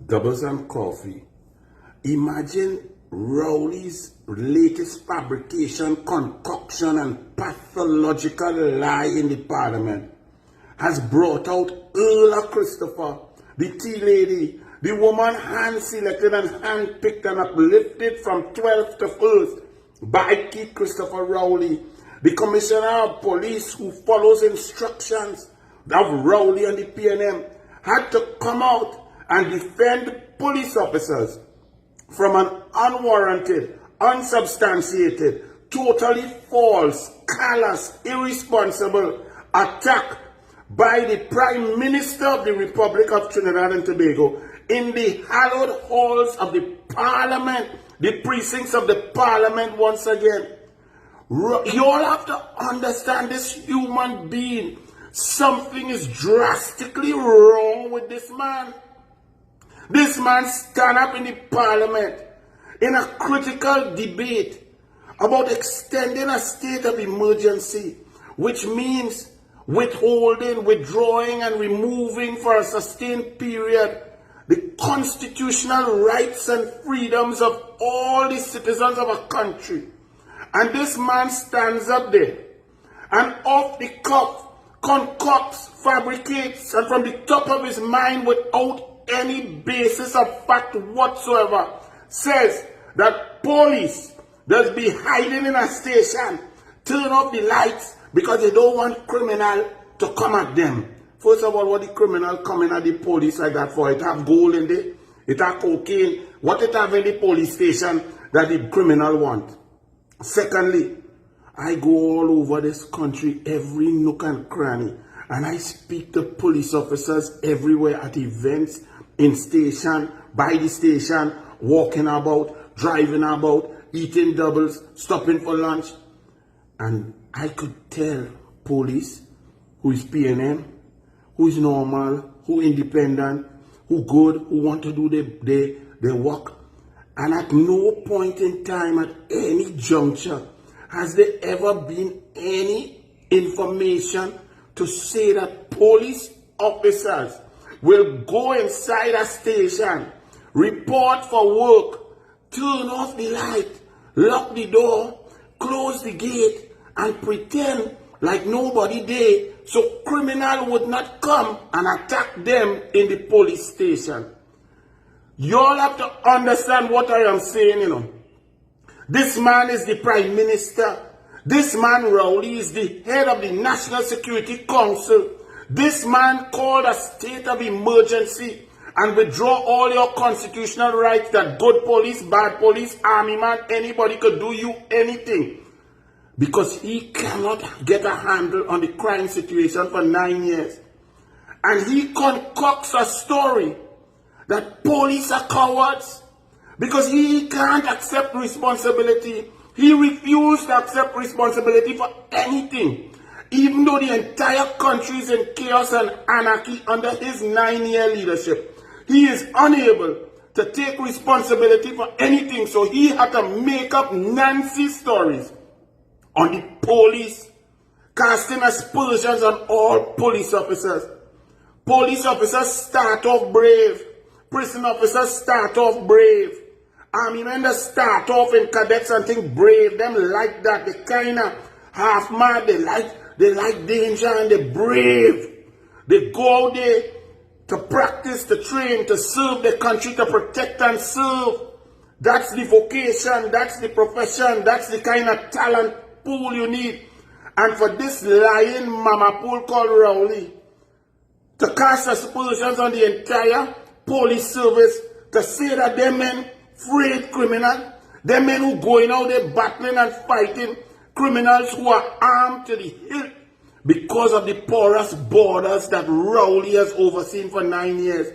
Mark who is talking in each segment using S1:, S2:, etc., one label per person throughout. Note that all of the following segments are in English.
S1: Doubles and coffee. Imagine Rowley's latest fabrication, concoction, and pathological lie in the parliament has brought out ERLA Christopher, the tea lady, the woman hand-selected and hand-picked and uplifted from 12th to 1st by Keith Christopher Rowley, the Commissioner of Police who follows instructions of Rowley and the PNM, had to come out and defend police officers from an unwarranted, unsubstantiated, totally false, callous, irresponsible attack by the Prime Minister of the Republic of Trinidad and Tobago in the hallowed halls of the Parliament, the precincts of the Parliament once again. You all have to understand this human being. Something is drastically wrong with this man. This man stand up in the Parliament in a critical debate about extending a state of emergency, which means withholding, withdrawing, and removing for a sustained period the constitutional rights and freedoms of all the citizens of a country. And this man stands up there and off the cuff concocts, fabricates, and from the top of his mind without any basis of fact whatsoever, says that police does be hiding in a station, turn off the lights because they don't want criminal to come at them. First of all, what the criminal coming at the police like that for? It have gold in there, it have cocaine, what it have in the police station that the criminal want? Secondly, I go all over this country, every nook and cranny, and I speak to police officers everywhere at events, in station, by the station, walking about, driving about, eating doubles, stopping for lunch. And I could tell police who is PNM, who is normal, who independent, who good, who want to do their work. And at no point in time, at any juncture, has there ever been any information to say that police officers will go inside a station, report for work, turn off the light, lock the door, close the gate, and pretend like nobody there, so criminal would not come and attack them in the police station. You all have to understand what I am saying, you know. This man is the Prime Minister. This man, Rowley, is the head of the National Security Council. This man called a state of emergency and withdraw all your constitutional rights that good police, bad police, army man, anybody could do you anything. Because he cannot get a handle on the crime situation for 9 years. And he concocts a story that police are cowards because he can't accept responsibility. He refused to accept responsibility for anything. Even though the entire country is in chaos and anarchy under his 9-year leadership, he is unable to take responsibility for anything. So he had to make up Nancy stories on the police, casting aspersions on all police officers. Police officers start off brave. Prison officers start off brave. Army men that start off in cadets and think brave. Them like that. They kind of half mad. They like danger and they brave. They go out there to practice, to train, to serve the country, to protect and serve. That's the vocation. That's the profession. That's the kind of talent pool you need. And for this lying mama pool called Rowley to cast aspersions on the entire police service, to say that them men afraid criminal, them men who going out there battling and fighting criminals who are armed to the hilt because of the porous borders that Rowley has overseen for 9 years,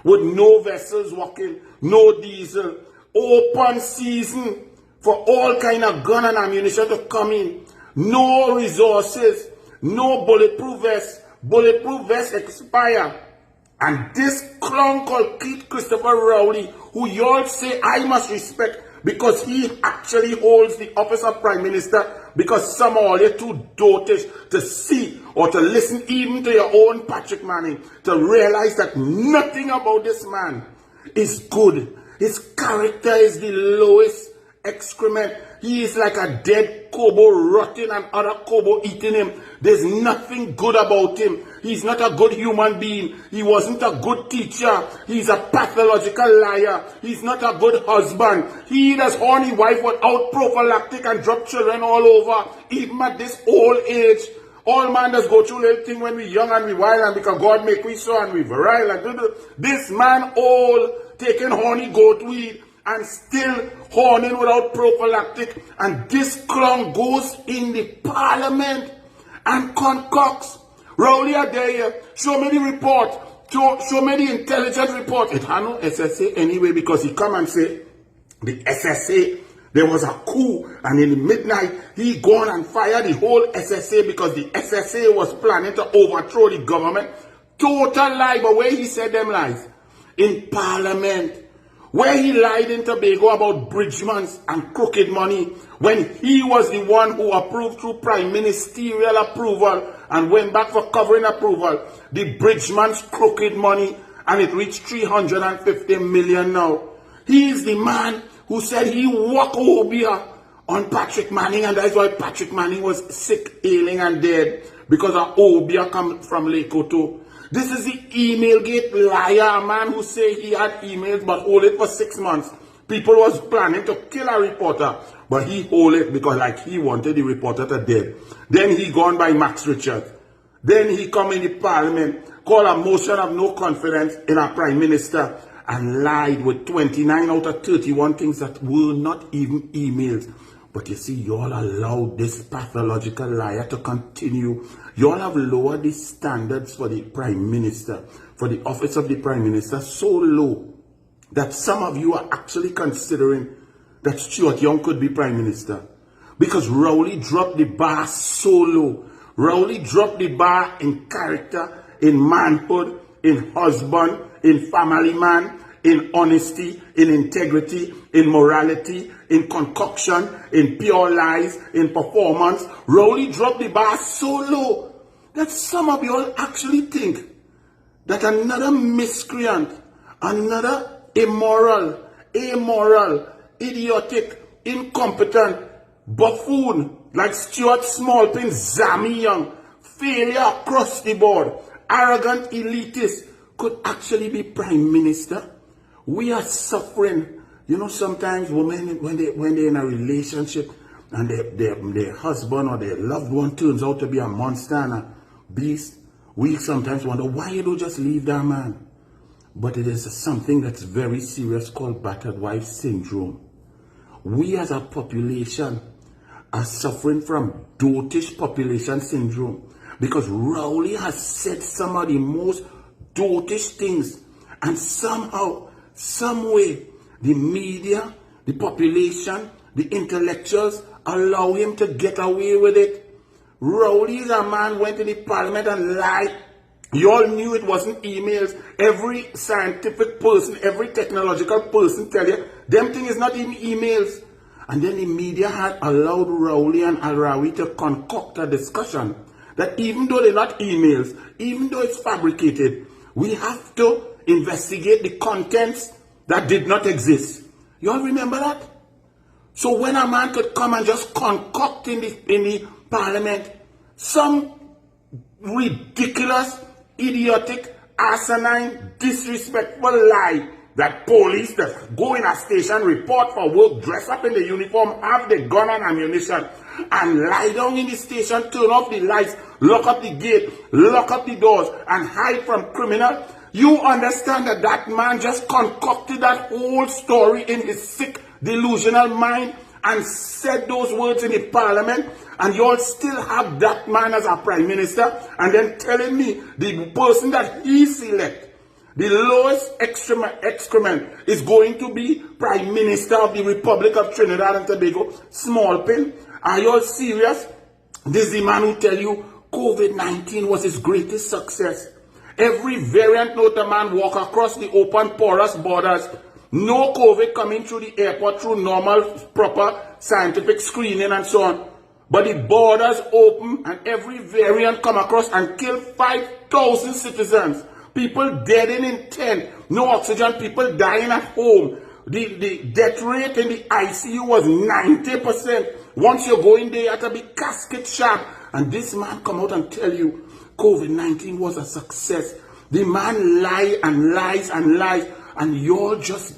S1: with no vessels walking, no diesel, open season for all kind of gun and ammunition to come in, no resources, no bulletproof vests expire. And this clown called Keith Christopher Rowley, who y'all say I must respect because he actually holds the office of Prime Minister, because somehow you're too dotish to see or to listen even to your own Patrick Manning to realize that nothing about this man is good. His character is the lowest excrement. He is like a dead kobo rotting and other kobo eating him. There's nothing good about him. He's not a good human being. He wasn't a good teacher. He's a pathological liar. He's not a good husband. He does horny wife without prophylactic and drop children all over. Even at this old age, all man does go through little thing when we young and we wild and because God make we so and we virile and this man old taking horny goat weed and still horning without prophylactic, and this clown goes in the parliament and concocts. Rowley are there, show me the report, show me the intelligence report. It had no SSA anyway because he come and say, the SSA, there was a coup and in the midnight, he gone and fired the whole SSA because the SSA was planning to overthrow the government. Total lie, but where he said them lies? In parliament. Where he lied in Tobago about bridgemans and crooked money when he was the one who approved through prime ministerial approval and went back for covering approval the bridgeman's crooked money, and it reached 350 million now. He is the man who said he walked Obia on Patrick Manning, and that's why Patrick Manning was sick, ailing and dead because of Obia come from Lekoto. This is the email gate liar, a man who say he had emails but hold it for 6 months. People was planning to kill a reporter, but he hold it because like he wanted the reporter to dead. Then he gone by Max Richards. Then he come in the parliament, call a motion of no confidence in our prime minister and lied with 29 out of 31 things that were not even emails. But you see, you all allowed this pathological liar to continue. You all have lowered the standards for the prime minister, for the office of the prime minister, so low that some of you are actually considering that Stuart Young could be prime minister. Because Rowley dropped the bar so low. Rowley dropped the bar in character, in manhood, in husband, in family man, in honesty, in integrity, in morality, in concoction, in pure lies, in performance. Rowley dropped the bar so low that some of you all actually think that another miscreant, another immoral, amoral, idiotic, incompetent, buffoon like Stuart Smallpin, Zami Young, failure across the board, arrogant elitist could actually be prime minister. We are suffering. You know, sometimes women, when they're in a relationship and their husband or their loved one turns out to be a monster and a beast, we sometimes wonder why you don't just leave that man. But it is something that's very serious called battered wife syndrome. We as a population are suffering from dotish population syndrome because Rowley has said some of the most dotish things, and somehow, some way, the media, the population, the intellectuals allow him to get away with it. Rowley is a man went to the parliament and lied. You all knew it wasn't emails. Every scientific person, every technological person tell you, them thing is not even emails. And then the media had allowed Rowley and Al-Rawi to concoct a discussion that even though they're not emails, even though it's fabricated, we have to investigate the contents that did not exist. You all remember that? So when a man could come and just concoct in the parliament some ridiculous, idiotic, asinine, disrespectful lie that police that go in a station, report for work, dress up in the uniform, have the gun and ammunition, and lie down in the station, turn off the lights, lock up the gate, lock up the doors, and hide from criminal. You understand that that man just concocted that whole story in his sick, delusional mind and said those words in the parliament, and you all still have that man as a prime minister, and then telling me the person that he select, the lowest excrement, is going to be prime minister of the Republic of Trinidad and Tobago, Smallpin. Are you all serious? This is the man who tell you COVID-19 was his greatest success. Every variant note a man walk across the open porous borders. No COVID coming through the airport through normal, proper scientific screening and so on. But the borders open and every variant come across and kill 5,000 citizens. people dead in intent, no oxygen, people dying at home. The death rate in the ICU was 90%. Once you go in there, you have to be casket sharp. And this man come out and tell you COVID-19 was a success. The man lie and lies and lies. And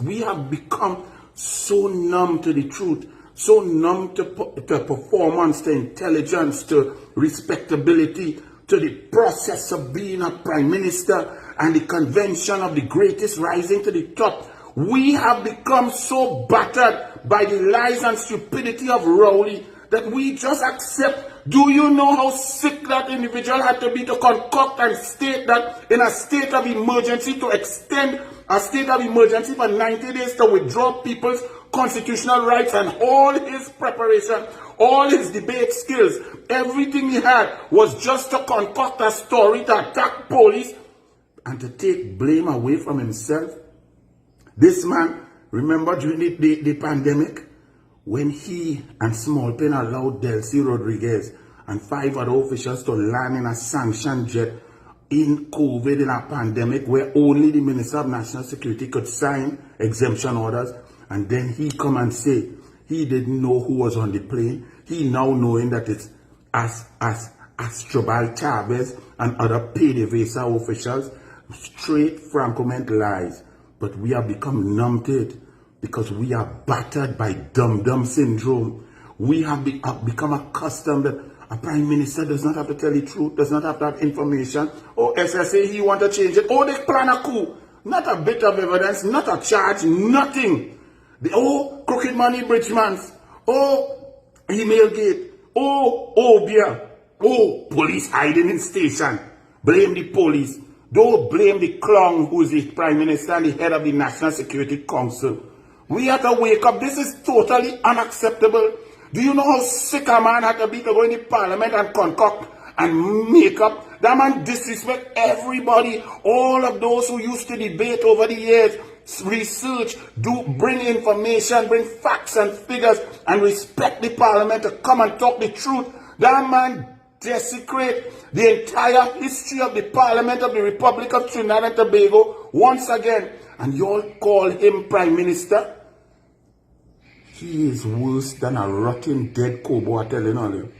S1: we have become so numb to the truth, so numb to performance, to intelligence, to respectability, to the process of being a prime minister and the convention of the greatest rising to the top. We have become so battered by the lies and stupidity of Rowley that we just accept. Do you know how sick that individual had to be to concoct and state that in a state of emergency, to extend a state of emergency for 90 days to withdraw people's constitutional rights, and all his preparation, all his debate skills, everything he had was just to concoct a story to attack police and to take blame away from himself? This man, remember during the pandemic, when he and Small Pen allowed Delcy Rodriguez and 5 other officials to land in a sanctioned jet in COVID, in a pandemic where only the Minister of National Security could sign exemption orders, and then he come and say he didn't know who was on the plane. He now knowing that it's Astrobal Chavez and other PDVSA officials. Straight Franco-ment lies. But we have become numb to it because we are battered by dum-dum syndrome. We have become accustomed that a prime minister does not have to tell the truth, does not have to have information. Oh, SSA, he want to change it. Oh, they plan a coup. Not a bit of evidence, not a charge, nothing. Crooked money bridgemans. Oh, email gate. Oh, Obia. Oh, police hiding in station. Blame the police. Don't blame the clown who is the prime minister and the head of the National Security Council. We have to wake up. This is totally unacceptable. Do you know how sick a man had to be to go in the parliament and concoct and make up? That man disrespect everybody. All of those who used to debate over the years, research, bring information, bring facts and figures, and respect the parliament to come and talk the truth. That man desecrate the entire history of the Parliament of the Republic of Trinidad and Tobago once again. And you all call him Prime Minister? He is worse than a rotten dead Kobo, I'm telling you.